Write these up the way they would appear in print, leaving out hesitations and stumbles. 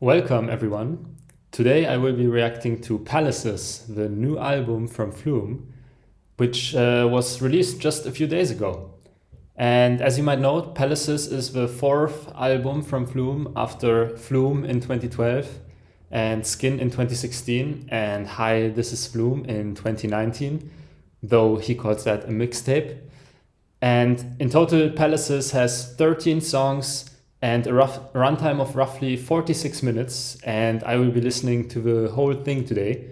Welcome everyone. Today I will be reacting to Palaces, the new album from Flume, which was released just a few days ago. And as you might know, Palaces is the fourth album from Flume after Flume in 2012 and Skin in 2016 and Hi, This is Flume in 2019, though he calls that a mixtape. And in total, Palaces has 13 songs and a runtime of roughly 46 minutes, and I will be listening to the whole thing today.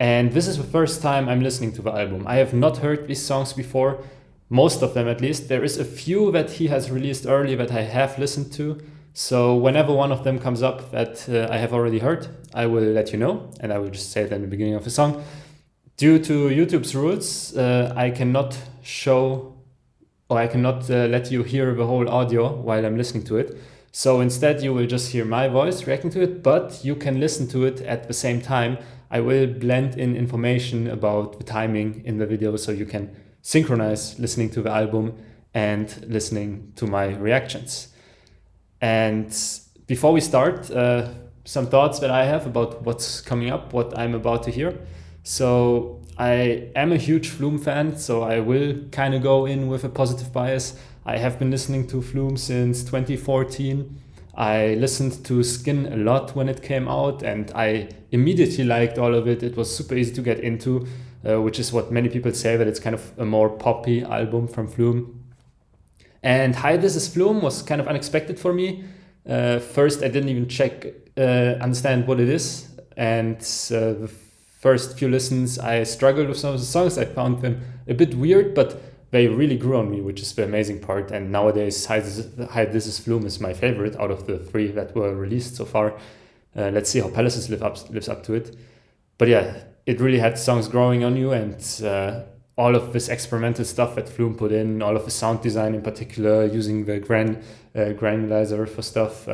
And this is the first time I'm listening to the album. I have not heard these songs before, most of them at least. There is a few that he has released early that I have listened to. So whenever one of them comes up that I have already heard, I will let you know, and I will just say it in the beginning of the song. Due to YouTube's rules, I cannot show or I cannot let you hear the whole audio while I'm listening to it. So instead you will just hear my voice reacting to it, but you can listen to it at the same time. I will blend in information about the timing in the video so you can synchronize listening to the album and listening to my reactions. And before we start, some thoughts that I have about what's coming up, what I'm about to hear. So I am a huge Flume fan, so I will kind of go in with a positive bias. I have been listening to Flume since 2014. I listened to Skin a lot when it came out, and I immediately liked all of it. It was super easy to get into, which is what many people say, that it's kind of a more poppy album from Flume. And Hi, This is Flume was kind of unexpected for me. First, I didn't even understand what it is, and the first few listens, I struggled with some of the songs. I found them a bit weird, but they really grew on me, which is the amazing part. And nowadays, Hi, This is Flume is my favorite out of the three that were released so far. Let's see how Palaces lives up to it. But yeah, it really had songs growing on you, and all of this experimental stuff that Flume put in, all of the sound design in particular, using the granulizer for stuff,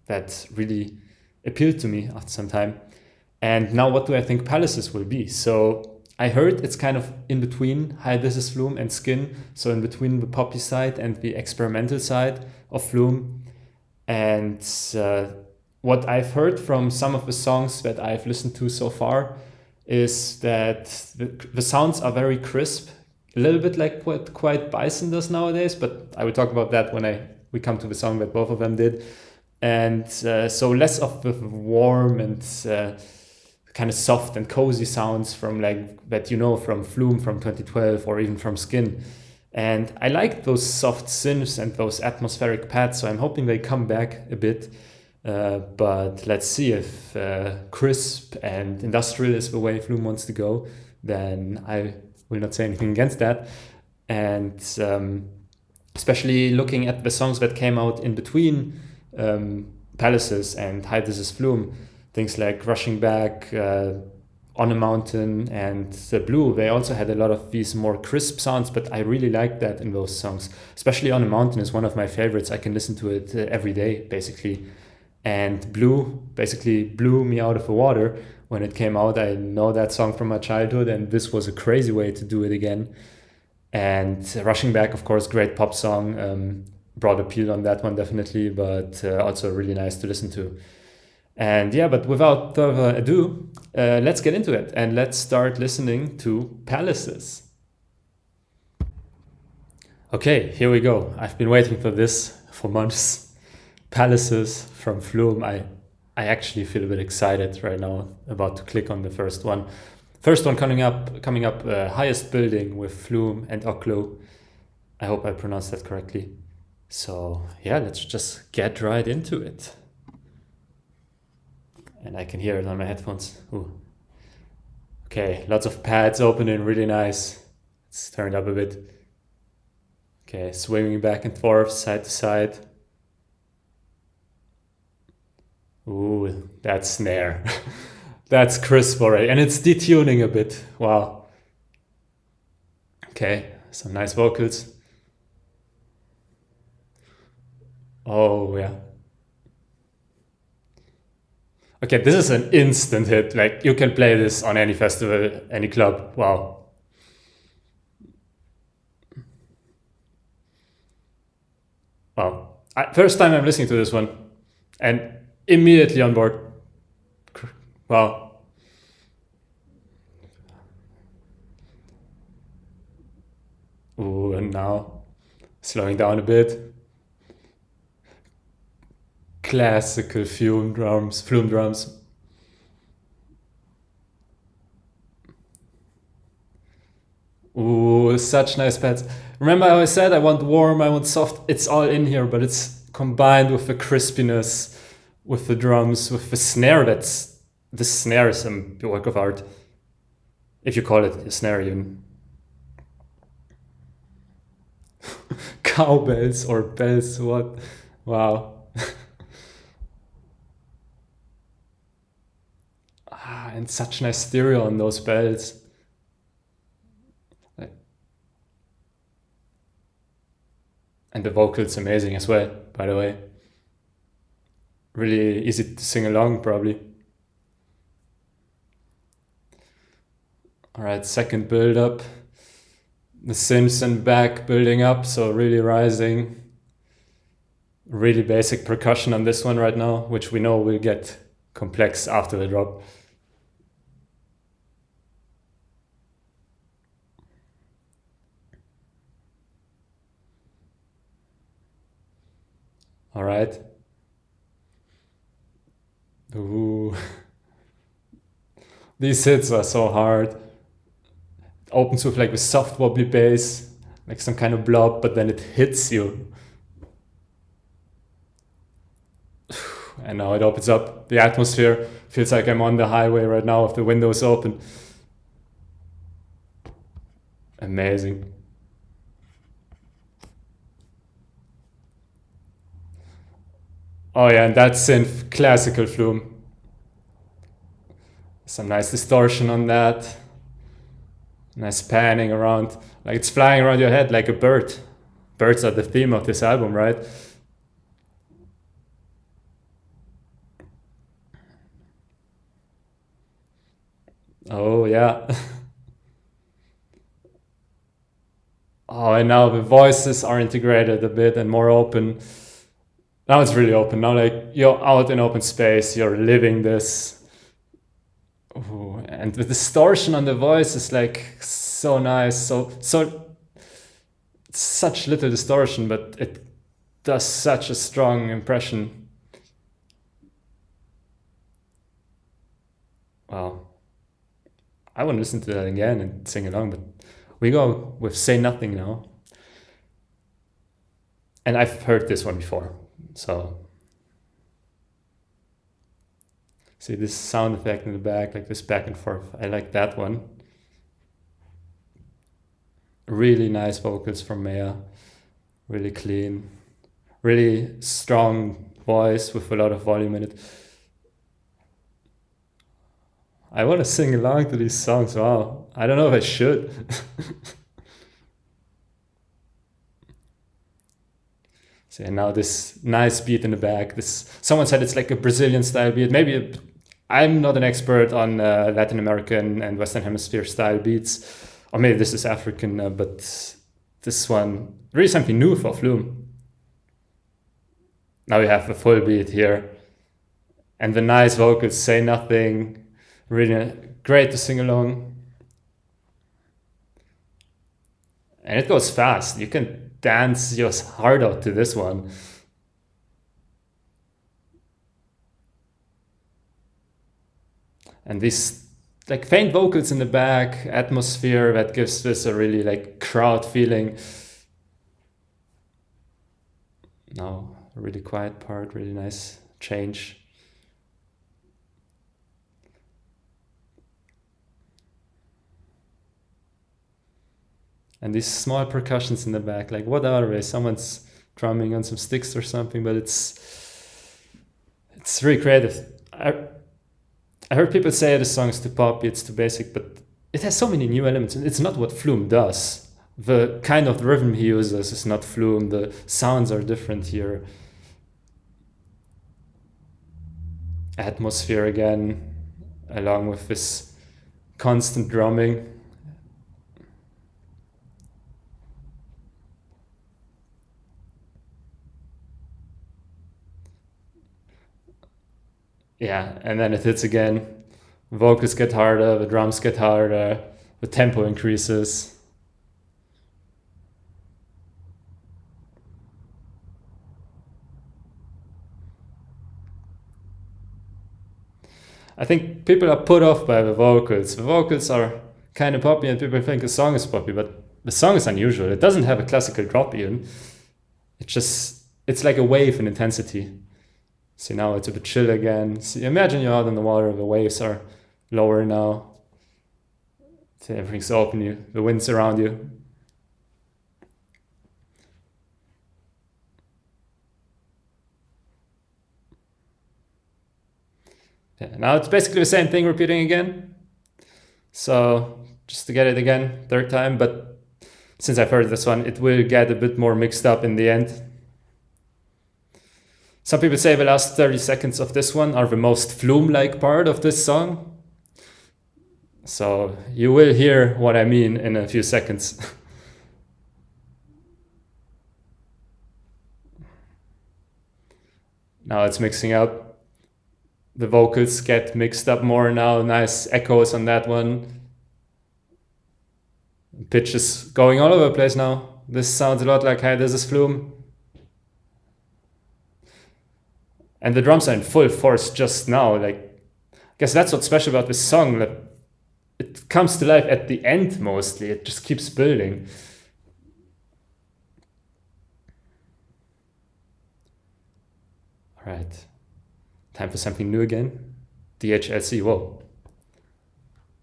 that really appealed to me after some time. And now what do I think Palaces will be? So I heard it's kind of in between Hi, This is Flume and Skin. So in between the poppy side and the experimental side of Flume. And what I've heard from some of the songs that I've listened to so far is that the sounds are very crisp. A little bit like what Quiet Bison does nowadays, but I will talk about that when we come to the song that both of them did. And so less of the warm and kind of soft and cozy sounds from like that, from Flume from 2012 or even from Skin. And I like those soft synths and those atmospheric pads, so I'm hoping they come back a bit. But let's see if crisp and industrial is the way Flume wants to go, then I will not say anything against that. And especially looking at the songs that came out in between Palaces and Hi, This is Flume, things like Rushing Back, On a Mountain, and Blue, they also had a lot of these more crisp sounds, but I really like that in those songs. Especially On a Mountain is one of my favorites. I can listen to it every day, basically. And Blue basically blew me out of the water when it came out. I know that song from my childhood, and this was a crazy way to do it again. And Rushing Back, of course, great pop song. Broad appeal on that one, definitely, but also really nice to listen to. And yeah, but without further ado, let's get into it and let's start listening to Palaces. Okay, here we go. I've been waiting for this for months. Palaces from Flume. I actually feel a bit excited right now, about to click on the first one. First one coming up, Highest Building with Flume and Oklo. I hope I pronounced that correctly. So yeah, let's just get right into it. And I can hear it on my headphones. Ooh. Okay, lots of pads opening, really nice. Let's turn it up a bit. Okay, swinging back and forth, side to side. Ooh, that snare. That's crisp already. And it's detuning a bit. Wow. Okay, some nice vocals. Oh, yeah. Okay, this is an instant hit. Like, you can play this on any festival, any club. Wow. Wow. First time I'm listening to this one. And immediately on board. Wow. Ooh, and now slowing down a bit. Classical Flume drums. Ooh, such nice pads. Remember how I said I want warm, I want soft? It's all in here, but it's combined with the crispiness, with the drums, with the snare. The snare is a work of art. If you call it a snare, even. Cowbells or bells, what? Wow. And such nice stereo on those bells. And the vocals amazing as well, by the way. Really easy to sing along, probably. All right, second build up. The synths and back building up, so really rising. Really basic percussion on this one right now, which we know will get complex after the drop. All right. Ooh. These hits are so hard. It opens with like a soft wobbly bass, like some kind of blob, but then it hits you. And now it opens up. The atmosphere feels like I'm on the highway right now with the windows open. Amazing. Oh yeah, and that synth, classical Flume. Some nice distortion on that. Nice panning around. Like it's flying around your head like a bird. Birds are the theme of this album, right? Oh yeah. Oh, and now the voices are integrated a bit and more open. Now it's really open. Now like you're out in open space, you're living this. Ooh, and the distortion on the voice is like so nice. So such little distortion, but it does such a strong impression. Wow. I want to listen to that again and sing along, but we go with Say Nothing now. And I've heard this one before, so see this sound effect in the back, like this back and forth. I like that one. Really nice vocals from Maya. Really clean. Really strong voice with a lot of volume in it. I want to sing along to these songs. Wow. I don't know if I should. So and now this nice beat in the back. This someone said it's like a Brazilian style beat. Maybe I'm not an expert on Latin American and Western Hemisphere style beats, or maybe this is African. But this one really something new for Flume. Now we have a full beat here, and the nice vocals, Say Nothing. Really great to sing along. And it goes fast. You can dance your heart out to this one. And these like faint vocals in the back, atmosphere that gives this a really like crowd feeling. Now a really quiet part, really nice change. And these small percussions in the back, like what are they? Someone's drumming on some sticks or something, but it's really creative. I heard people say the song is too poppy, it's too basic, but it has so many new elements, and it's not what Flume does. The kind of rhythm he uses is not Flume. The sounds are different here. Atmosphere again, along with this constant drumming. Yeah, and then it hits again. Vocals get harder, the drums get harder, the tempo increases. I think people are put off by the vocals. The vocals are kind of poppy and people think the song is poppy, but the song is unusual. It doesn't have a classical drop even. It's like a wave in intensity. See, now it's a bit chill again. See, imagine you're out in the water, the waves are lower now. See, everything's open, the wind's around you. Yeah, now it's basically the same thing repeating again. So just to get it again, third time, but since I've heard this one, it will get a bit more mixed up in the end. Some people say the last 30 seconds of this one are the most Flume-like part of this song. So you will hear what I mean in a few seconds. Now it's mixing up. The vocals get mixed up more now. Nice echoes on that one. Pitch is going all over the place now. This sounds a lot like, hey, this is Flume. And the drums are in full force just now. Like, I guess that's what's special about this song. Like, it comes to life at the end mostly. It just keeps building. All right. Time for something new again. DHLC, whoa.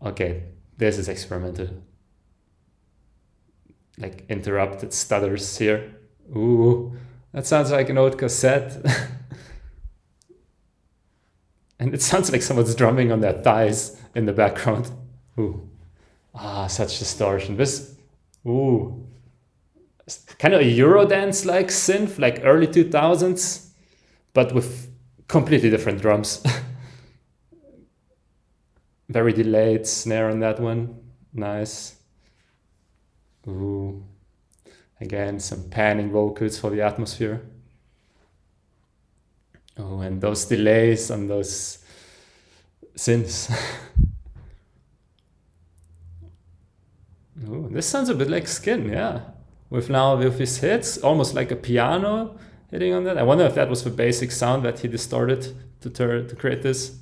Okay, this is experimental. Like interrupted stutters here. Ooh, that sounds like an old cassette. And it sounds like someone's drumming on their thighs in the background. Ooh, such distortion. This, ooh, kind of a Eurodance-like synth, like early 2000s, but with completely different drums. Very delayed snare on that one. Nice. Ooh, again, some panning vocals for the atmosphere. Oh, and those delays on those synths. Oh, this sounds a bit like Skin, yeah. With his hits, almost like a piano hitting on that. I wonder if that was the basic sound that he distorted to create this.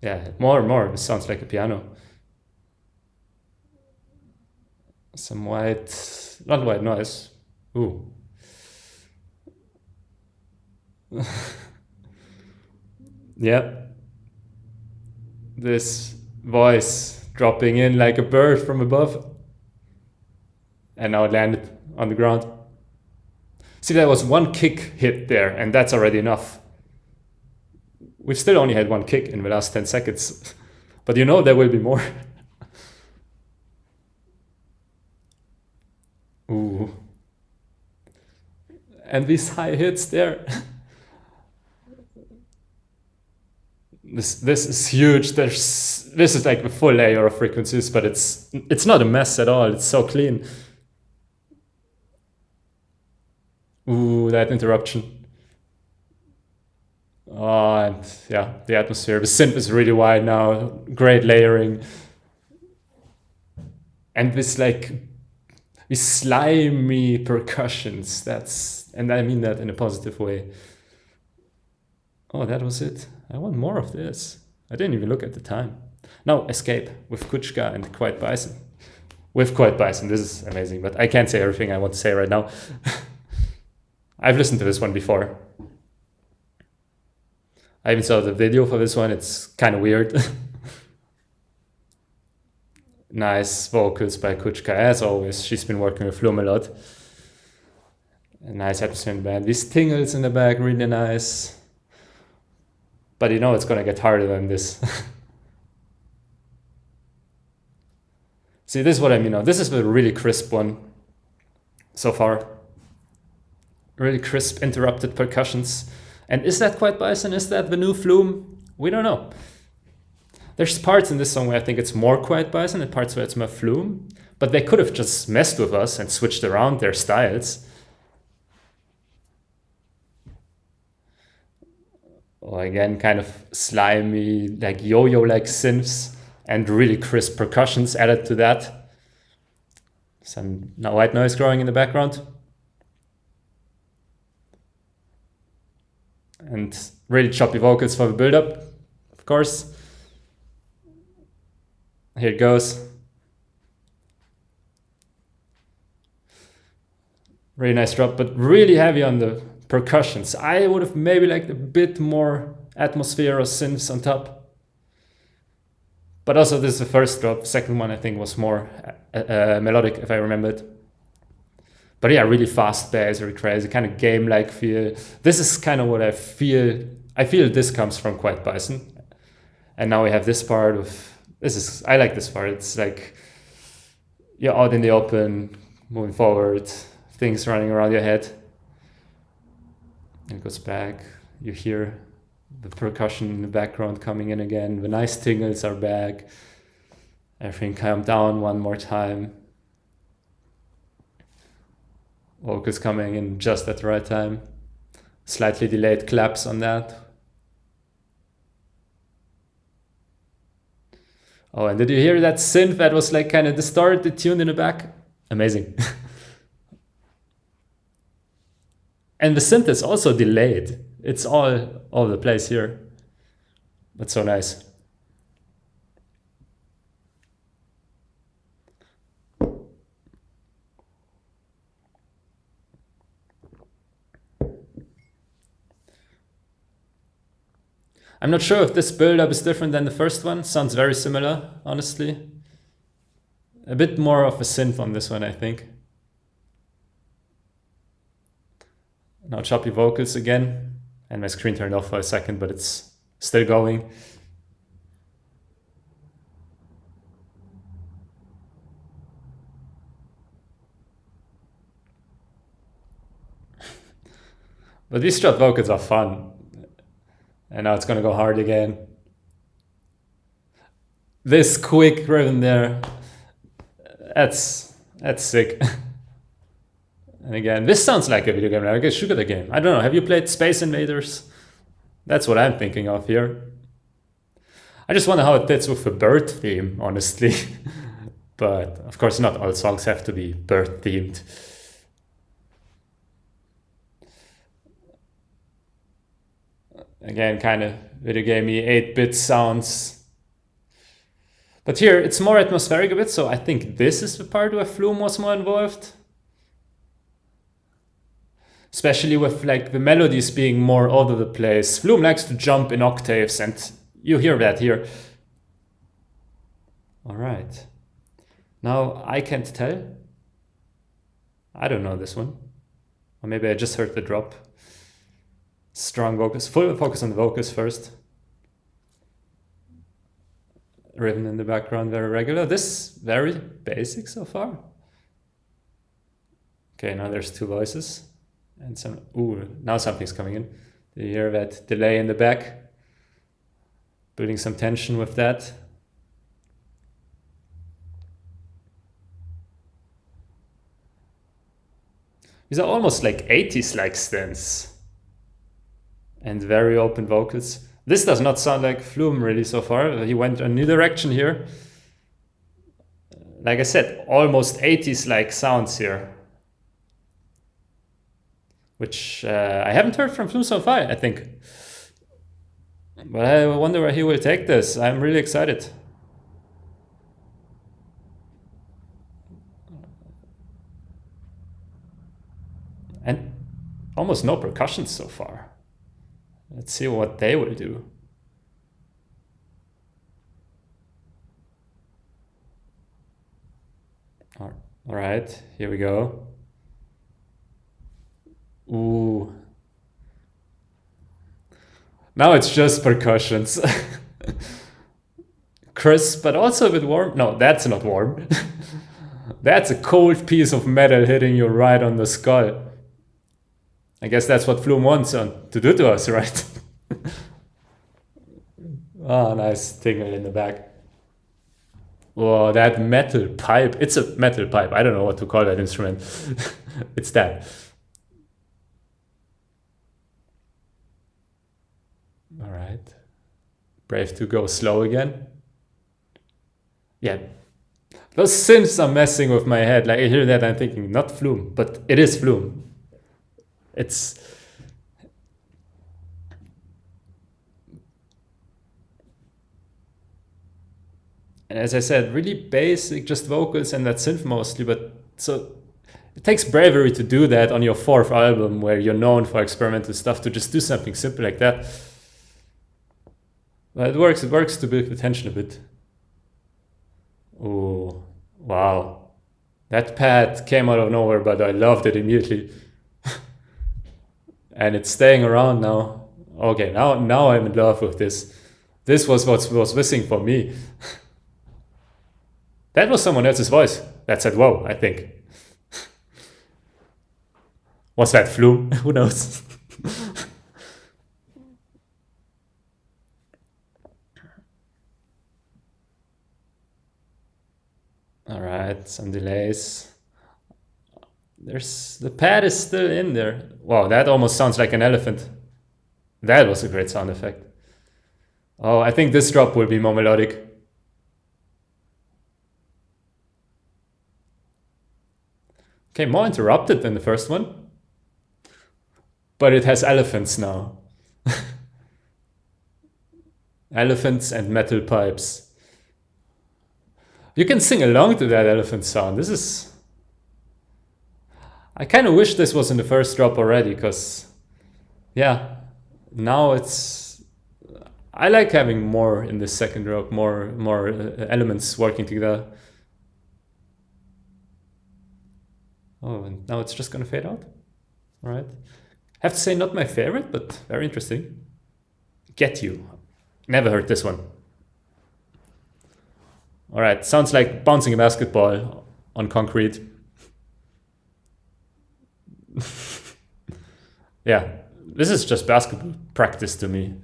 Yeah, more and more, this sounds like a piano. Some not white noise. Ooh. Yeah. This voice dropping in like a bird from above. And now it landed on the ground. See, there was one kick hit there, and that's already enough. We've still only had one kick in the last 10 seconds. But you know there will be more. Ooh. And these high hits there. This is huge. This is like the full layer of frequencies, but it's not a mess at all. It's so clean. Ooh, that interruption. Oh, and yeah, the atmosphere. The synth is really wide now. Great layering. And this like these slimy percussions. And I mean that in a positive way. Oh, that was it. I want more of this. I didn't even look at the time. Now, Escape with Kuchka and Quiet Bison. With Quiet Bison, this is amazing, but I can't say everything I want to say right now. I've listened to this one before. I even saw the video for this one. It's kind of weird. Nice vocals by Kuchka, as always. She's been working with Flume a lot. A nice atmosphere in the band. These tingles in the back, really nice. But you know it's gonna get harder than this. See, this is what I mean now. This is the really crisp one so far. Really crisp, interrupted percussions. And is that Quiet Bison? Is that the new Flume? We don't know. There's parts in this song where I think it's more Quiet Bison and parts where it's more Flume. But they could have just messed with us and switched around their styles. Or again, kind of slimy, like yo-yo-like synths and really crisp percussions added to that. Some white noise growing in the background. And really choppy vocals for the build-up, of course. Here it goes. Really nice drop, but really heavy on the percussions. I would have maybe liked a bit more atmosphere or synths on top. But also this is the first drop. Second one I think was more melodic, if I remember it. But yeah, really fast bass, very crazy, kind of game-like feel. This is kind of what I feel. I feel this comes from Quiet Bison. And now we have this part of, I like this part. It's like you're out in the open, moving forward, things running around your head. And it goes back. You hear the percussion in the background coming in again. The nice tingles are back. Everything calmed down one more time. Vocals coming in just at the right time. Slightly delayed claps on that. Oh, and did you hear that synth that was like kind of distorted, tuned in the back? Amazing. And the synth is also delayed. It's all over the place here. That's so nice. I'm not sure if this build-up is different than the first one. Sounds very similar, honestly. A bit more of a synth on this one, I think. Now choppy vocals again. And my screen turned off for a second, but it's still going. But these drop vocals are fun. And now it's gonna go hard again. This quick rhythm there, that's sick. And again, this sounds like a video game, like a sugar game. I don't know, have you played Space Invaders? That's what I'm thinking of here. I just wonder how it fits with the bird theme, honestly. But of course not all songs have to be bird themed. Again, kind of video gamey 8-bit sounds. But here, it's more atmospheric a bit, so I think this is the part where Flume was more involved. Especially with like the melodies being more all over the place. Flume likes to jump in octaves, and you hear that here. All right. Now, I can't tell. I don't know this one. Or maybe I just heard the drop. Strong vocals, full focus on the vocals first. Rhythm in the background, very regular. This very basic so far. Okay, now there's two voices. And some, now something's coming in. Do you hear that delay in the back? Building some tension with that. These are almost like 80s-like synths. And very open vocals. This does not sound like Flume really so far. He went a new direction here. Like I said, almost 80s-like sounds here. Which I haven't heard from Flume so far, I think. But I wonder where he will take this. I'm really excited. And almost no percussion so far. Let's see what they will do. All right, here we go. Ooh. Now it's just percussions. Crisp, but also a bit warm. No, that's not warm. That's a cold piece of metal hitting you right on the skull. I guess that's what Flume wants to do to us, right? Oh, nice tingle in the back. Oh, that metal pipe. It's a metal pipe. I don't know what to call that instrument. It's that. All right. Brave to go slow again. Yeah. Those synths are messing with my head. Like I hear that, I'm thinking, not Flume, but it is Flume. It's... And as I said, really basic, just vocals and that synth mostly, but so it takes bravery to do that on your fourth album where you're known for experimental stuff, to just do something simple like that. But it works to build the tension a bit. Oh, wow. That pad came out of nowhere, but I loved it immediately. And it's staying around now. Okay, now I'm in love with this. This was what was missing for me. That was someone else's voice that said, whoa, I think. Was that Flume? Who knows? All right, some delays. The pad is still in there. Wow, that almost sounds like an elephant. That was a great sound effect. Oh, I think this drop will be more melodic. Okay, more interrupted than the first one. But it has elephants now. Elephants and metal pipes. You can sing along to that elephant sound. This is... I kind of wish this was in the first drop already, because... Yeah, now it's... I like having more in the second drop, more elements working together. Oh, and now it's just gonna fade out. All right. Have to say, not my favorite, but very interesting. Get You. Never heard this one. All right, sounds like bouncing a basketball on concrete. Yeah, this is just basketball practice to me.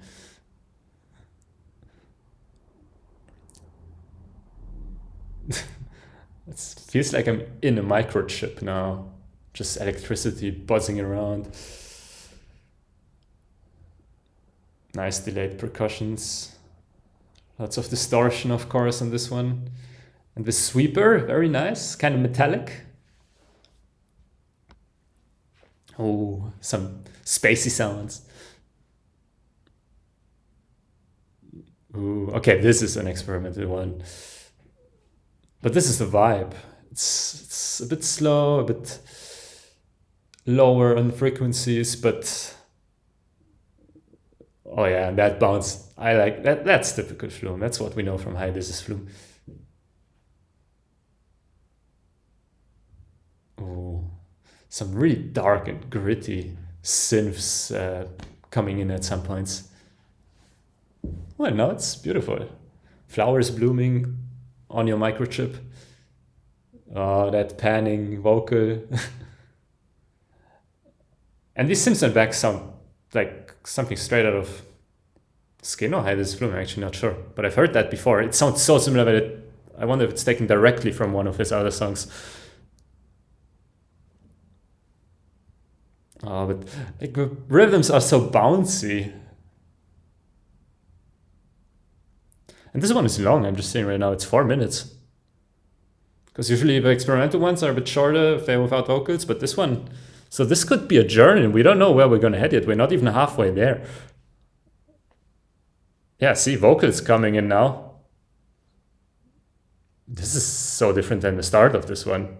It feels like I'm in a microchip now. Just electricity buzzing around. Nice delayed percussions. Lots of distortion, of course, on this one. And the sweeper, very nice, kind of metallic. Oh, some spacey sounds. Ooh, okay, this is an experimental one. But this is the vibe. It's a bit slow, a bit lower on frequencies, but... Oh yeah, and that bounce, I like that. That's typical Flume. That's what we know from Hi, This Is Flume. Oh, some really dark and gritty synths coming in at some points. Well, no, it's beautiful. Flowers blooming on your microchip. Oh, that panning vocal. And these synths and backs sound like something straight out of Skin or Hi, This Is Flume. I'm actually not sure, but I've heard that before. It sounds so similar that I wonder if it's taken directly from one of his other songs. Oh, but like the rhythms are so bouncy. And this one is long, I'm just saying right now, it's 4 minutes. Because usually the experimental ones are a bit shorter if they're without vocals, but this one... So this could be a journey. We don't know where we're going to head yet. We're not even halfway there. Yeah, see, vocals coming in now. This is so different than the start of this one.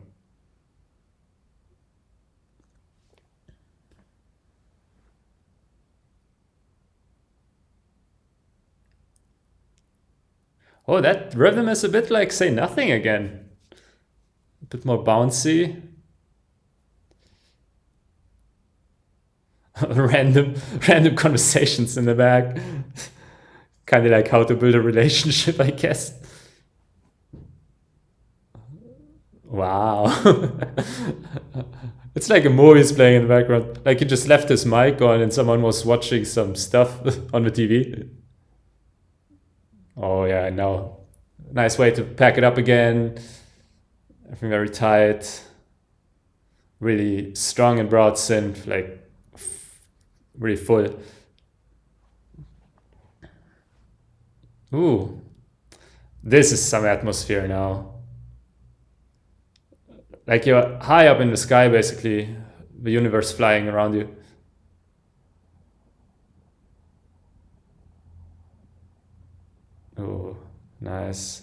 Oh, that rhythm is a bit like Say Nothing again. A bit more bouncy. random conversations in the back. Kind of like how to build a relationship, I guess. Wow. It's like a movie's playing in the background. Like he just left his mic on and someone was watching some stuff on the TV. Oh yeah, no. Nice way to pack it up again. Everything very tight. Really strong and broad synth, like really full. Ooh, this is some atmosphere now. Like you're high up in the sky, basically, the universe flying around you. Oh, nice.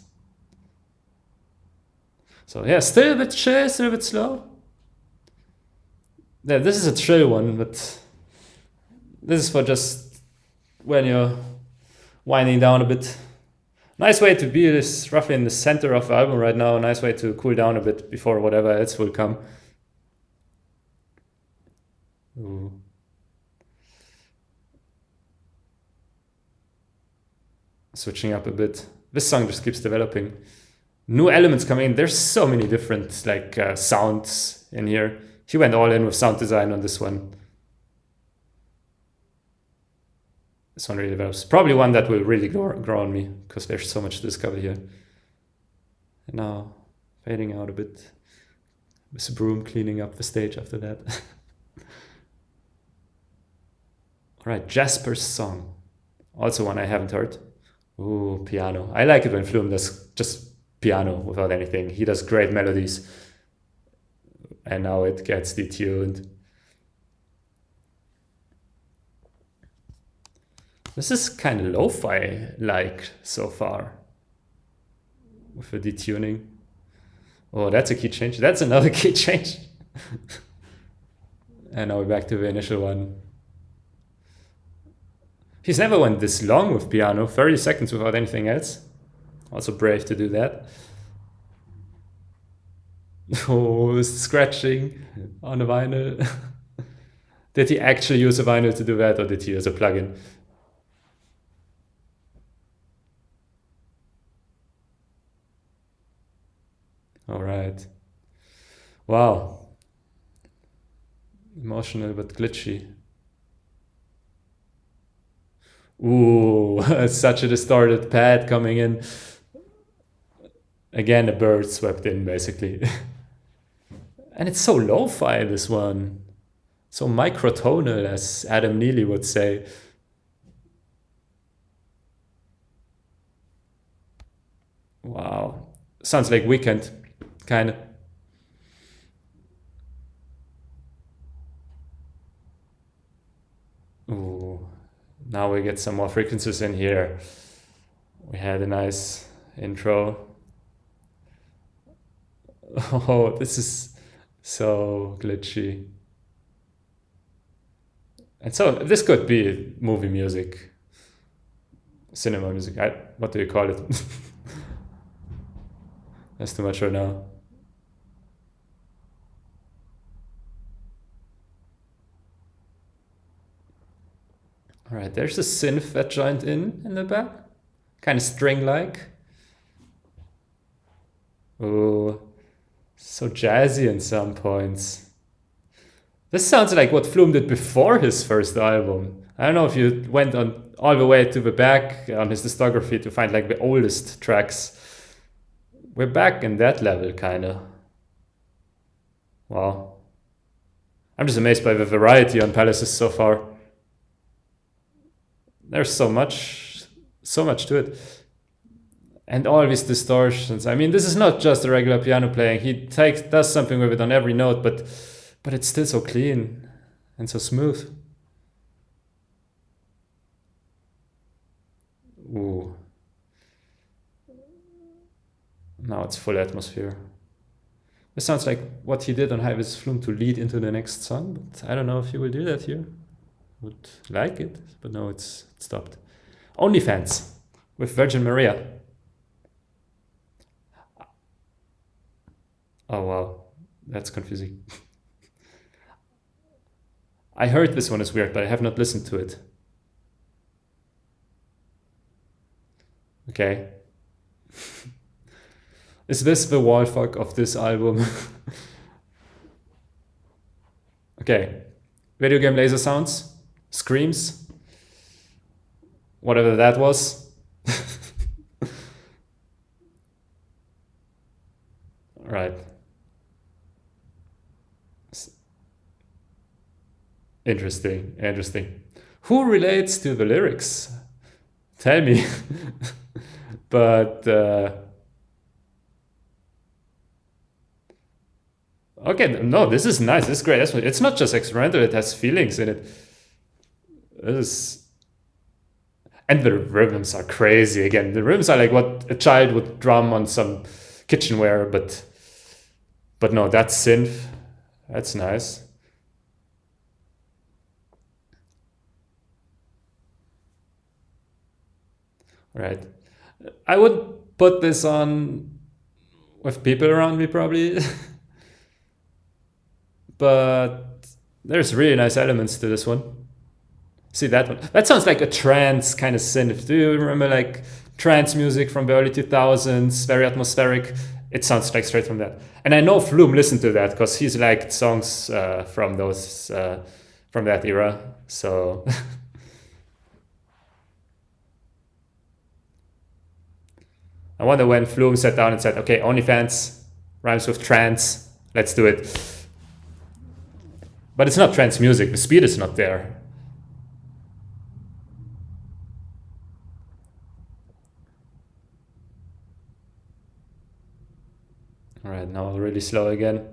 So yeah, still a bit chill, still a bit slow. Yeah, this is a chill one, but this is for just when you're winding down a bit. Nice way to be is roughly in the center of the album right now. Nice way to cool down a bit before whatever else will come. Ooh. Switching up a bit. This song just keeps developing. New elements coming in. There's so many different like sounds in here. He went all in with sound design on this one. This one really develops. Probably one that will really grow on me because there's so much to discover here. And now fading out a bit. With a broom cleaning up the stage after that. Alright, Jasper's song. Also one I haven't heard. Ooh, piano. I like it when Flume does just piano without anything. He does great melodies. And now it gets detuned. This is kind of lo-fi-like so far. With the detuning. Oh, that's a key change. That's another key change. And now we're back to the initial one. He's never went this long with piano, 30 seconds without anything else. Also brave to do that. Oh, scratching on a vinyl. Did he actually use a vinyl to do that, or did he use a plugin? All right. Wow. Emotional but glitchy. Ooh, such a distorted pad coming in. Again, a bird swept in, basically. And it's so lo-fi, this one. So microtonal, as Adam Neely would say. Wow. Sounds like Weekend, kind of. Ooh. Now we get some more frequencies in here. We had a nice intro. Oh, this is so glitchy. And so this could be movie music, cinema music. What do you call it? That's too much right now. All right, there's a synth that joined in the back, kind of string-like. Oh, so jazzy in some points. This sounds like what Flume did before his first album. I don't know if you went on all the way to the back on his discography to find like the oldest tracks. We're back in that level, kind of. Wow. I'm just amazed by the variety on Palaces so far. There's so much to it. And all these distortions. I mean, this is not just a regular piano playing. He does something with it on every note, but it's still so clean and so smooth. Ooh. Now it's full atmosphere. This sounds like what he did on High Vis Flume to lead into the next song, but I don't know if he will do that here. Would like it, but no, it's stopped. OnlyFans with Virgin Maria. Oh wow, that's confusing. I heard this one is weird, but I have not listened to it. Okay. Is this the wall fuck of this album? Okay. Video game laser sounds. Screams, whatever that was. Right. Interesting. Who relates to the lyrics? Tell me. But okay, no, this is nice. This is great. It's not just experimental. It has feelings in it. This is, and the rhythms are crazy. Again, the rhythms are like what a child would drum on some kitchenware, but no, that's synth. That's nice. Right. I would put this on with people around me probably, but there's really nice elements to this one. See that one? That sounds like a trance kind of synth. Do you remember like trance music from the early 2000s? Very atmospheric. It sounds like straight from that. And I know Flume listened to that because he's liked songs from those from that era. So I wonder when Flume sat down and said, "Okay, OnlyFans rhymes with trance. Let's do it." But it's not trance music. The speed is not there. All right, now really slow again.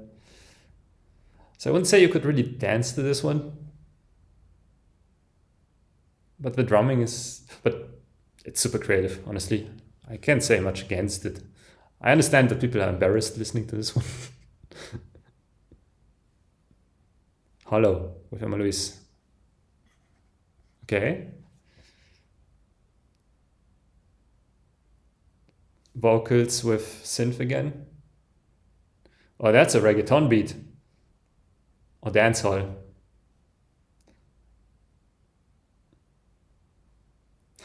So I wouldn't say you could really dance to this one. But the drumming is, but it's super creative, honestly. I can't say much against it. I understand that people are embarrassed listening to this one. Hollow with Emma Louise. Okay. Vocals with synth again. Oh, that's a reggaeton beat. Or dancehall.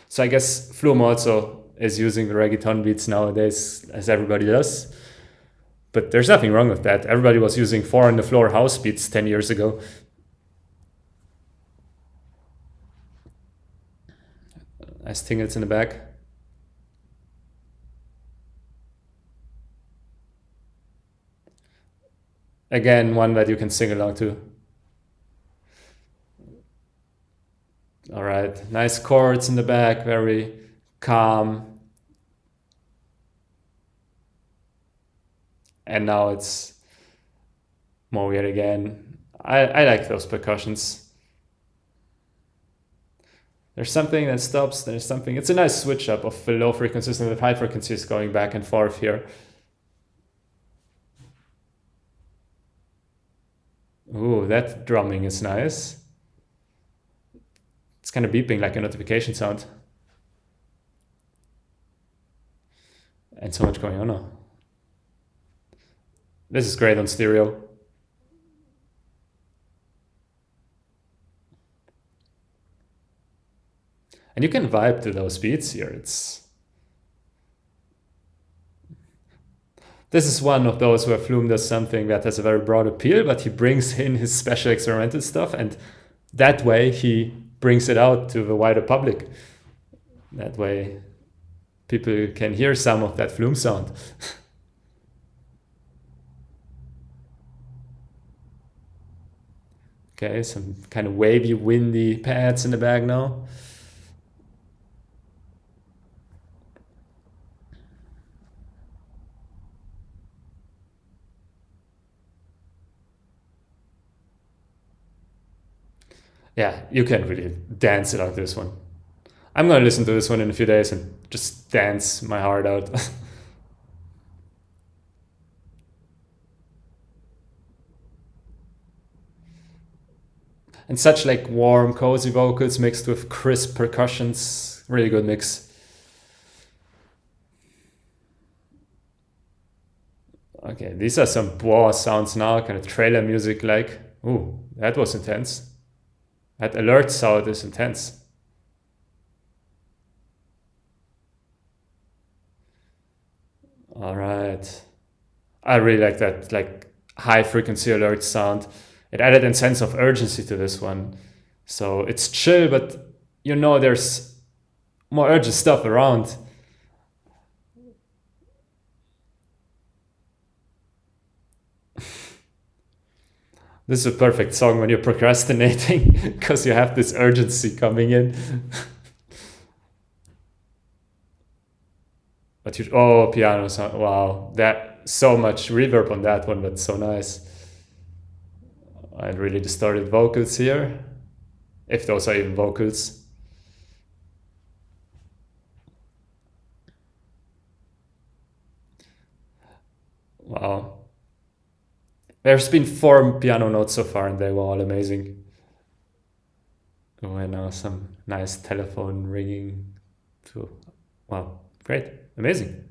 So I guess Flume also is using the reggaeton beats nowadays, as everybody does. But there's nothing wrong with that. Everybody was using 4 on the floor house beats 10 years ago. Nice tingles in the back. Again, one that you can sing along to. All right, nice chords in the back, very calm. And now it's more weird again. I like those percussions. There's something that stops, there's something. It's a nice switch up of the low frequencies and the high frequencies going back and forth here. Ooh, that drumming is nice. It's kind of beeping like a notification sound. And so much going on now. This is great on stereo. And you can vibe to those beats here. This is one of those where Flume does something that has a very broad appeal, but he brings in his special experimental stuff, and that way he brings it out to the wider public. That way people can hear some of that Flume sound. Okay, some kind of wavy, windy pads in the back now. Yeah, you can really dance it out this one. I'm gonna listen to this one in a few days and just dance my heart out. And such like warm, cozy vocals mixed with crisp percussions. Really good mix. Okay, these are some boah sounds now, kind of trailer music like. Ooh, that was intense. That alert sound is intense. All right. I really like that like high frequency alert sound. It added a sense of urgency to this one. So it's chill, but you know there's more urgent stuff around. This is a perfect song when you're procrastinating because you have this urgency coming in. But oh, piano sound, wow, that so much reverb on that one, but so nice. And really distorted vocals here, if those are even vocals. Wow. There's been 4 piano notes so far, and they were all amazing. Oh, and now some nice telephone ringing too. Wow, great, amazing,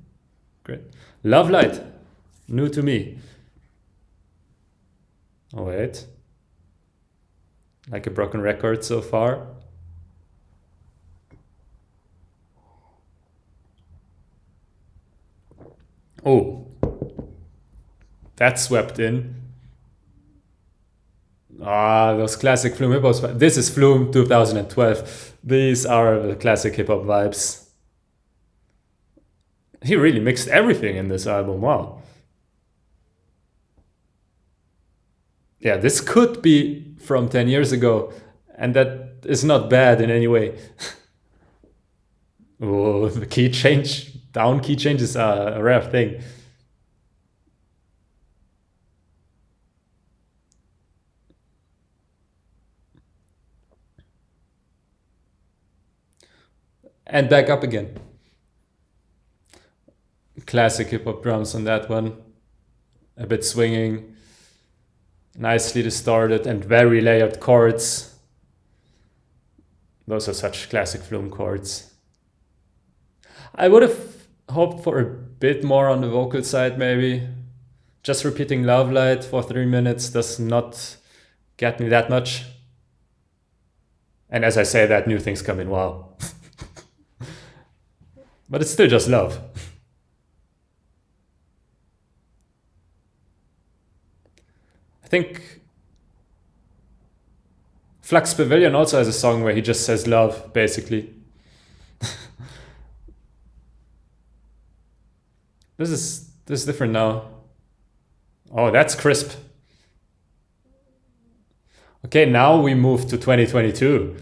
great. Love Light, new to me. Oh wait, like a broken record so far. Oh, that's swept in. Ah, those classic Flume hip hop. This is Flume 2012. These are the classic hip hop vibes. He really mixed everything in this album. Wow. Yeah, this could be from 10 years ago, and that is not bad in any way. Oh, the key change, down key change is a rare thing. And back up again. Classic hip hop drums on that one. A bit swinging. Nicely distorted and very layered chords. Those are such classic Flume chords. I would have hoped for a bit more on the vocal side, maybe. Just repeating Love Light for 3 minutes does not get me that much. And as I say that, new things come in, wow. But it's still just love. I think Flux Pavilion also has a song where he just says love, basically. This is different now. Oh, that's crisp. Okay, now we move to 2022.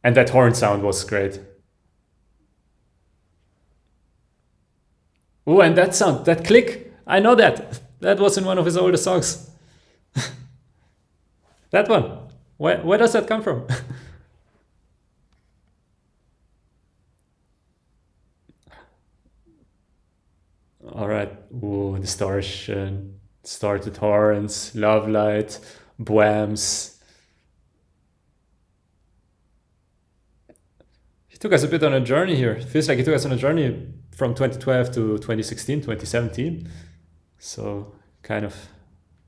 And that horn sound was great. Oh, and that sound, that click, I know that. That was in one of his older songs. That one. Where does that come from? All right. Ooh, distortion, distorted horns, love light, bohams. He took us a bit on a journey here. It feels like he took us on a journey from 2012 to 2016, 2017. So kind of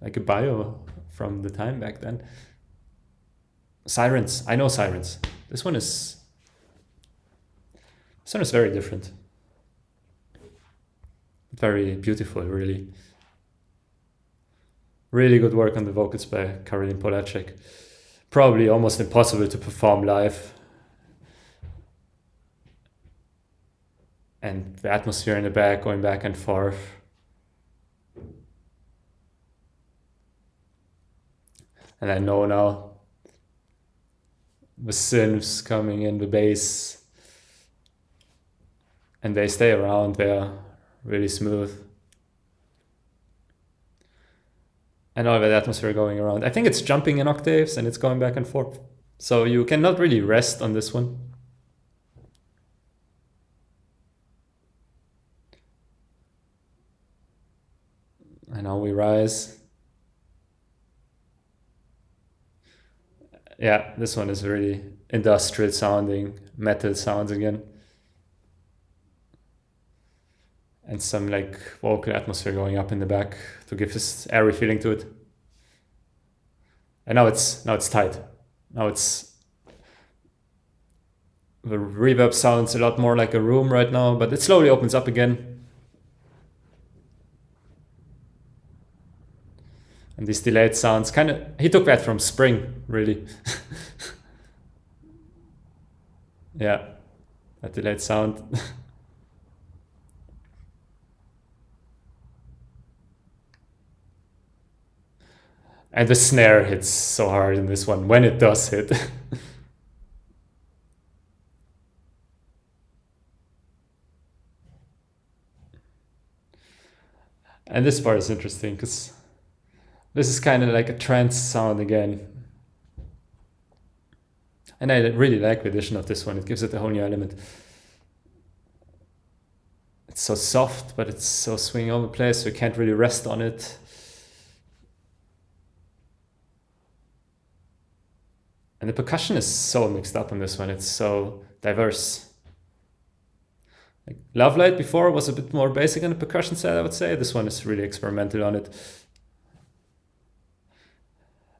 like a bio from the time back then. Sirens. I know Sirens. This one is very different. Very beautiful, really. Really good work on the vocals by Caroline Polacek. Probably almost impossible to perform live. And the atmosphere in the back, going back and forth. And I know now the synths coming in, the bass. And they stay around, they're really smooth. And all that atmosphere going around. I think it's jumping in octaves and it's going back and forth. So you cannot really rest on this one. And now we rise. Yeah, this one is really industrial sounding, metal sounds again. And some like vocal atmosphere going up in the back to give this airy feeling to it. And now it's tight. Now it's the reverb sounds a lot more like a room right now, but it slowly opens up again. And these delayed sounds he took that from Spring, really. Yeah, that delayed sound. And the snare hits so hard in this one, when it does hit. And this part is interesting because this is kind of like a trance sound again. And I really like the addition of this one. It gives it a whole new element. It's so soft, but it's so swinging all over the place, so you can't really rest on it. And the percussion is so mixed up on this one. It's so diverse. Like Love Light before was a bit more basic on the percussion side, I would say. This one is really experimental on it.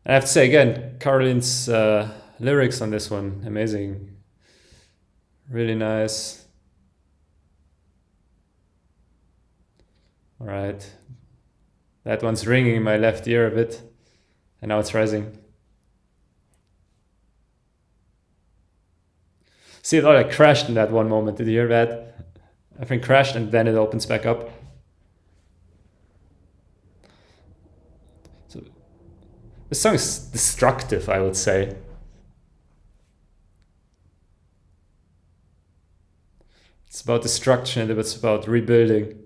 And I have to say again, Caroline's lyrics on this one, amazing. Really nice. All right. That one's ringing in my left ear a bit. And now it's rising. See, it all like crashed in that one moment. Did you hear that? Everything crashed and then it opens back up. So this song is destructive, I would say. It's about destruction and it's about rebuilding.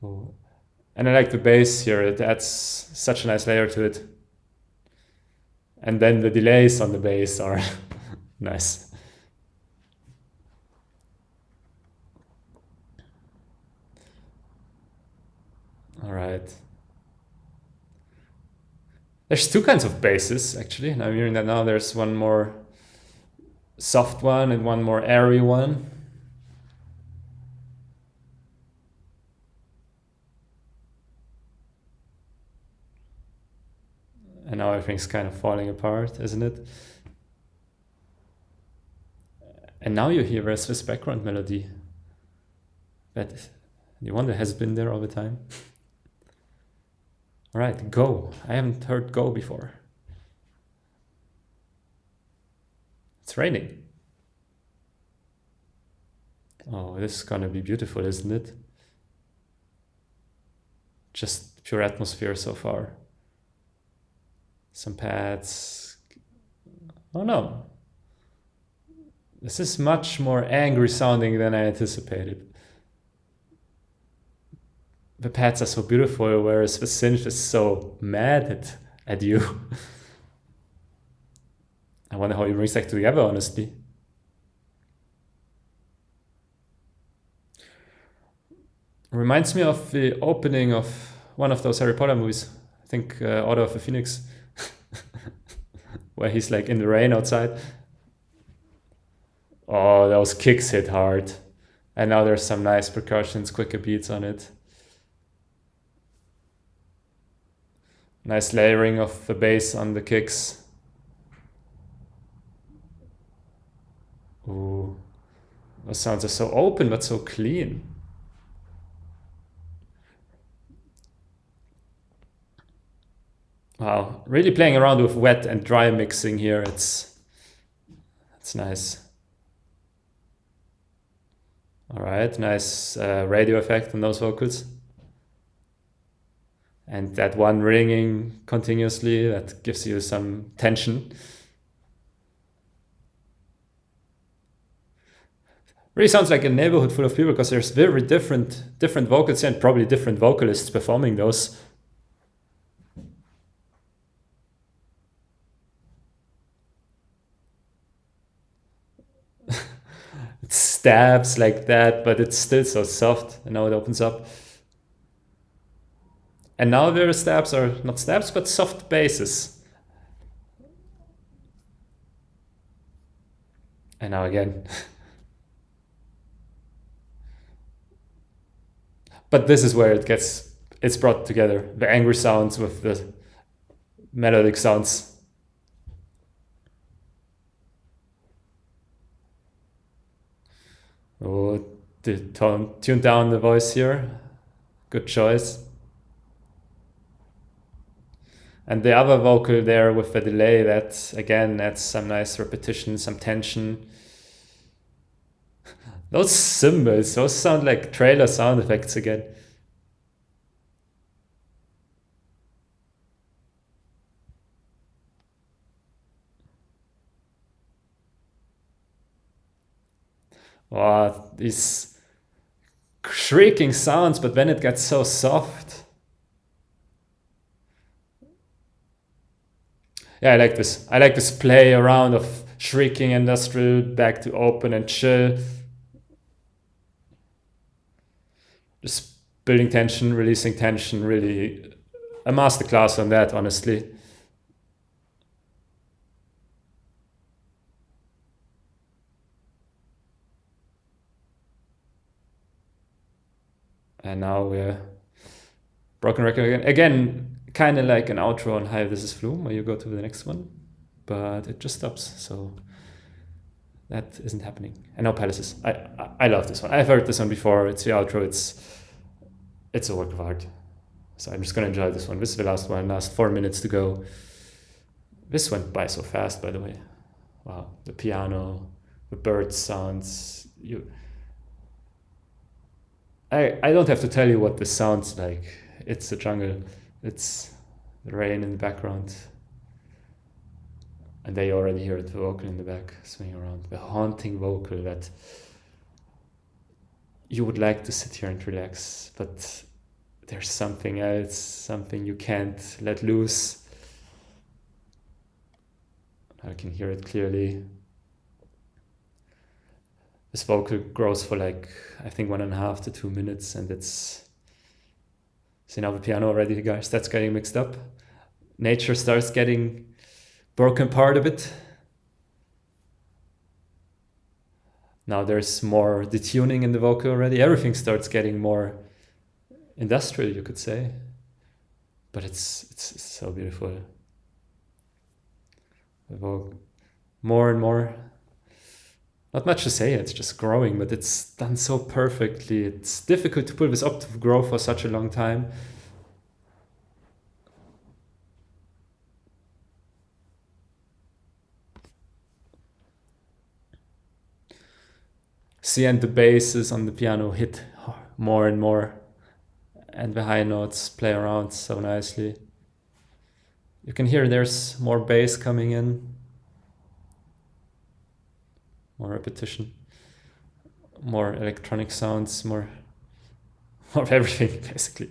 Ooh. And I like the bass here. It adds such a nice layer to it. And then the delays on the bass are nice. All right. There's two kinds of basses, actually. And I'm hearing that now. There's one more soft one and one more airy one. And now everything's kind of falling apart, isn't it? And now you hear a Swiss background melody. That you wonder has been there all the time. All right, Go. I haven't heard Go before. It's raining. Oh, this is gonna be beautiful, isn't it? Just pure atmosphere so far. Some pads. Oh no. This is much more angry sounding than I anticipated. The pads are so beautiful, whereas the synth is so mad at you. I wonder how he brings that together, honestly. Reminds me of the opening of one of those Harry Potter movies. I think Order of the Phoenix. Where he's like in the rain outside. Oh, those kicks hit hard. And now there's some nice percussions, quicker beats on it. Nice layering of the bass on the kicks. Ooh. Those sounds are so open but so clean. Wow, really playing around with wet and dry mixing here. It's nice. All right, nice radio effect on those vocals. And that one ringing continuously, that gives you some tension. Really sounds like a neighborhood full of people because there's very different vocals and probably different vocalists performing those. It stabs like that, but it's still so soft. And now it opens up. And now the stabs are not stabs, but soft basses. And now again. But this is where it's brought together. The angry sounds with the melodic sounds. Oh, tune down the voice here. Good choice. And the other vocal there with the delay, that again adds some nice repetition, some tension. Those cymbals, those sound like trailer sound effects again. Wow, these shrieking sounds, but then it gets so soft. Yeah, I like this. I like this play around of shrieking industrial back to open and chill. Just building tension, releasing tension, really a masterclass on that, honestly. And now we're broken record again. Again, kind of like an outro on Hi, this is Flume, where you go to the next one, but it just stops. So that isn't happening. And now Palaces. I love this one. I've heard this one before. It's the outro. It's a work of art. So I'm just gonna enjoy this one. This is the last one. Last 4 minutes to go. This went by so fast, by the way. Wow, the piano, the bird sounds. I don't have to tell you what this sounds like. It's the jungle. It's the rain in the background. And they already hear the vocal in the back swinging around. The haunting vocal that you would like to sit here and relax, but there's something else, something you can't let loose. I can hear it clearly. This vocal grows for like, I think 1.5 to 2 minutes, and it's... See, now the piano already starts getting mixed up. Nature starts getting broken apart a bit. Now there's more detuning in the vocal already. Everything starts getting more industrial, you could say. But it's so beautiful. The vocal, more and more. Not much to say, it's just growing, but it's done so perfectly. It's difficult to pull this up to grow for such a long time. See, and the basses on the piano hit more and more, and the high notes play around so nicely. You can hear there's more bass coming in. More repetition, more electronic sounds, more of everything, basically.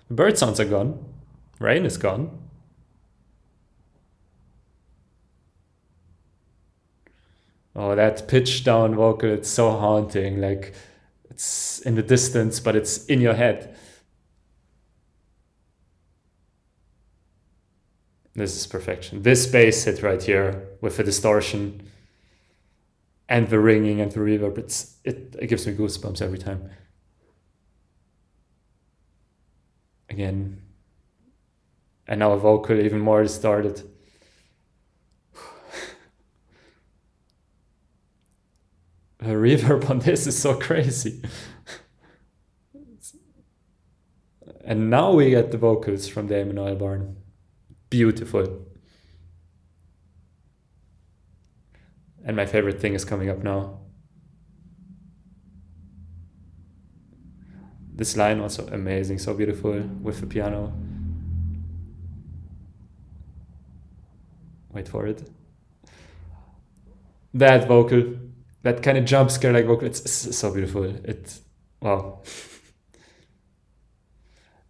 The bird sounds are gone. Rain is gone. Oh, that pitch down vocal, it's so haunting. Like, it's in the distance, but it's in your head. This is perfection. This bass hit right here with the distortion and the ringing and the reverb, it gives me goosebumps every time. Again. And now a vocal even more distorted. The reverb on this is so crazy. And now we get the vocals from Damon Albarn. Beautiful. And my favorite thing is coming up now. This line also amazing, so beautiful with the piano. Wait for it. That vocal, that kind of jump scare like vocal, it's so beautiful. Wow.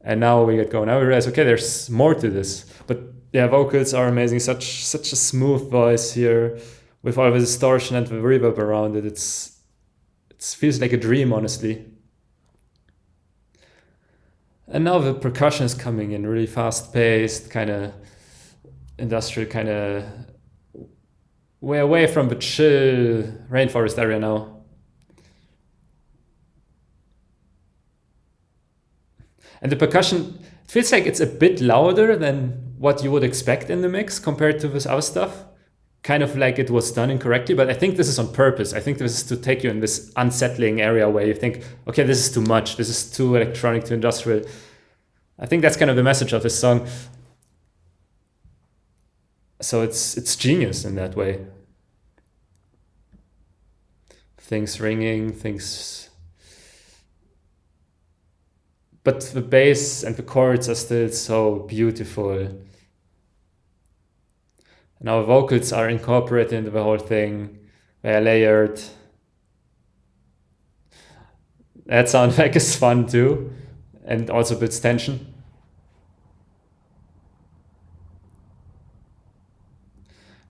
And now we get going. Now we realize, okay, there's more to this. But yeah, vocals are amazing. Such a smooth voice here with all the distortion and the reverb around it. It feels like a dream, honestly. And now the percussion is coming in, really fast-paced, kind of industrial, kind of way away from the chill rainforest area now. And the percussion, it feels like it's a bit louder than what you would expect in the mix compared to this other stuff. Kind of like it was done incorrectly, but I think this is on purpose. I think this is to take you in this unsettling area where you think, okay, this is too much. This is too electronic, too industrial. I think that's kind of the message of this song. So it's genius in that way. Things ringing, things... But the bass and the chords are still so beautiful. And our vocals are incorporated into the whole thing. They are layered. That sound effect is fun too, and also builds tension.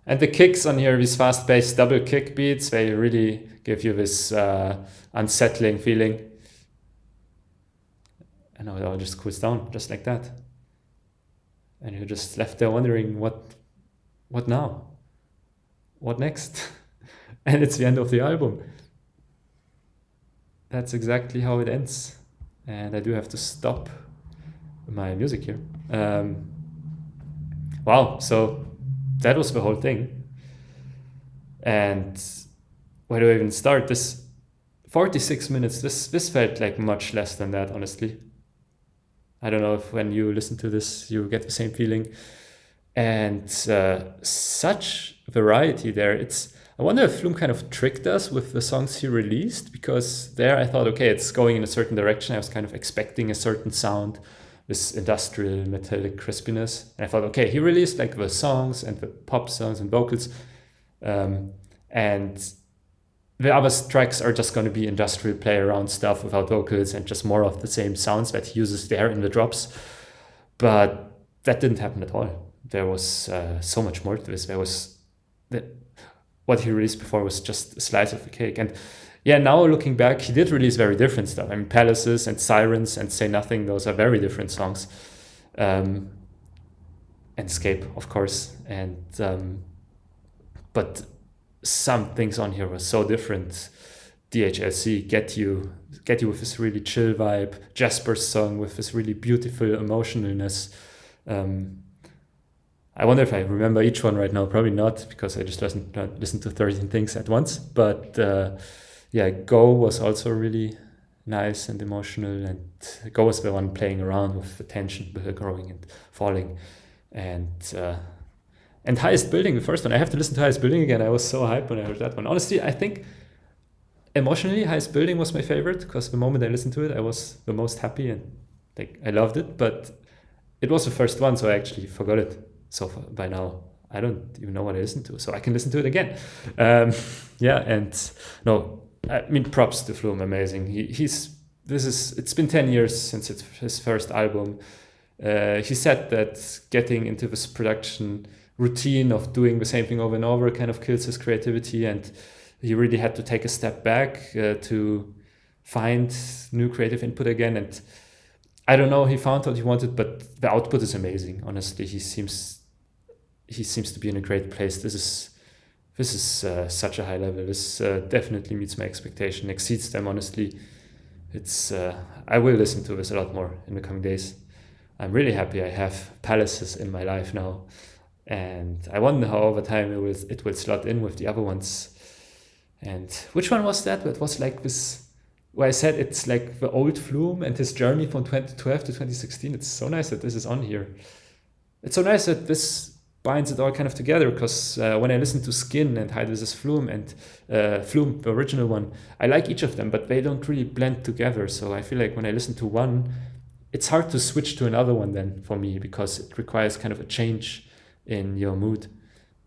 And the kicks on here, these fast-paced double kick beats, they really give you this unsettling feeling. And now it all just cools down, just like that. And you're just left there wondering, what now? What next? And it's the end of the album. That's exactly how it ends. And I do have to stop my music here. Wow, so that was the whole thing. And where do I even start? This 46 minutes, this felt like much less than that, honestly. I don't know if when you listen to this, you get the same feeling. And such variety there. I wonder if Flume kind of tricked us with the songs he released, because there I thought, okay, it's going in a certain direction. I was kind of expecting a certain sound, this industrial metallic crispiness. And I thought, okay, he released like the songs and the pop songs and vocals. And the other tracks are just going to be industrial play around stuff without vocals and just more of the same sounds that he uses there in the drops. But that didn't happen at all. There was so much more to this. What he released before was just a slice of the cake. And yeah, now looking back, he did release very different stuff. I mean, Palaces and Sirens and Say Nothing, those are very different songs. And Escape, of course. And but some things on here were so different. DHLC, Get You with this really chill vibe. Jasper's song with this really beautiful emotionalness. I wonder if I remember each one right now. Probably not, because I just listened to 13 things at once. But yeah, Go was also really nice and emotional. And Go was the one playing around with the tension, growing and falling. And Highest Building, the first one. I have to listen to Highest Building again. I was so hyped when I heard that one. Honestly, I think emotionally, Highest Building was my favorite, because the moment I listened to it, I was the most happy and like I loved it. But it was the first one, so I actually forgot it. So by now, I don't even know what I listened to, so I can listen to it again. Yeah, and no, I mean, props to Flume, amazing. It's been 10 years since it's his first album. He said that getting into this production routine of doing the same thing over and over kind of kills his creativity, and he really had to take a step back to find new creative input again. And I don't know, he found what he wanted, but the output is amazing. Honestly, he seems to be in a great place. This is such a high level. This definitely meets my expectation, exceeds them. Honestly, I will listen to this a lot more in the coming days. I'm really happy I have Palaces in my life now, and I wonder how over time it will slot in with the other ones. And which one was that? It was like this, where I said it's like the old Flume and his journey from 2012 to 2016. It's so nice that this is on here. It's so nice that this binds it all kind of together, because when I listen to Skin and Hide vs. Flume and Flume, the original one, I like each of them, but they don't really blend together. So I feel like when I listen to one, it's hard to switch to another one then for me, because it requires kind of a change in your mood.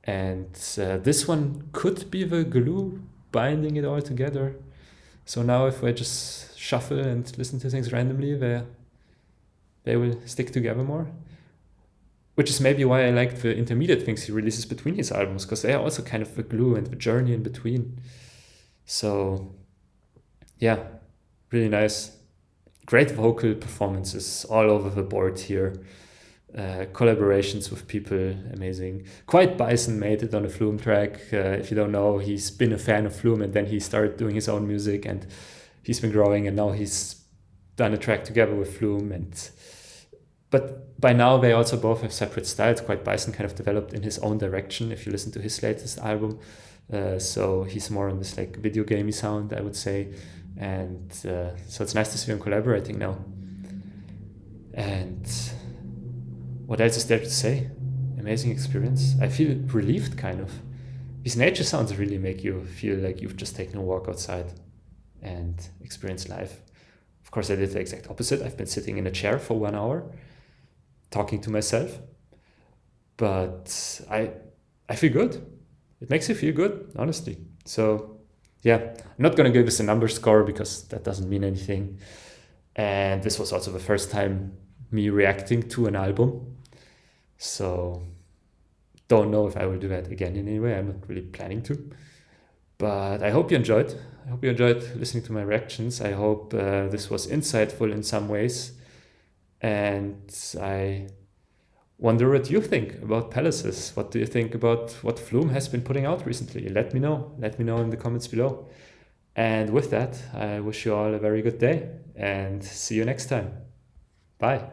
And this one could be the glue binding it all together. So now if I just shuffle and listen to things randomly, they will stick together more. Which is maybe why I like the intermediate things he releases between his albums, because they are also kind of the glue and the journey in between. So yeah, really nice. Great vocal performances all over the board here. Collaborations with people, amazing. Quite Bison made it on a Flume track. If you don't know, he's been a fan of Flume, and then he started doing his own music, and he's been growing, and now he's done a track together with Flume. But by now they also both have separate styles. Quite Bison kind of developed in his own direction if you listen to his latest album. So he's more on this like video gamey sound, I would say. And so it's nice to see them collaborating now. And what else is there to say? Amazing experience. I feel relieved, kind of. These nature sounds really make you feel like you've just taken a walk outside and experienced life. Of course, I did the exact opposite. I've been sitting in a chair for 1 hour, talking to myself. But I feel good. It makes you feel good, honestly. So yeah, I'm not going to give this a number score because that doesn't mean anything. And this was also the first time me reacting to an album. So don't know if I will do that again in any way. I'm not really planning to. But I hope you enjoyed. I hope you enjoyed listening to my reactions. I hope this was insightful in some ways. And I wonder what you think about Palaces. What do you think about what Flume has been putting out recently? Let me know. Let me know in the comments below. And with that, I wish you all a very good day and see you next time. Bye.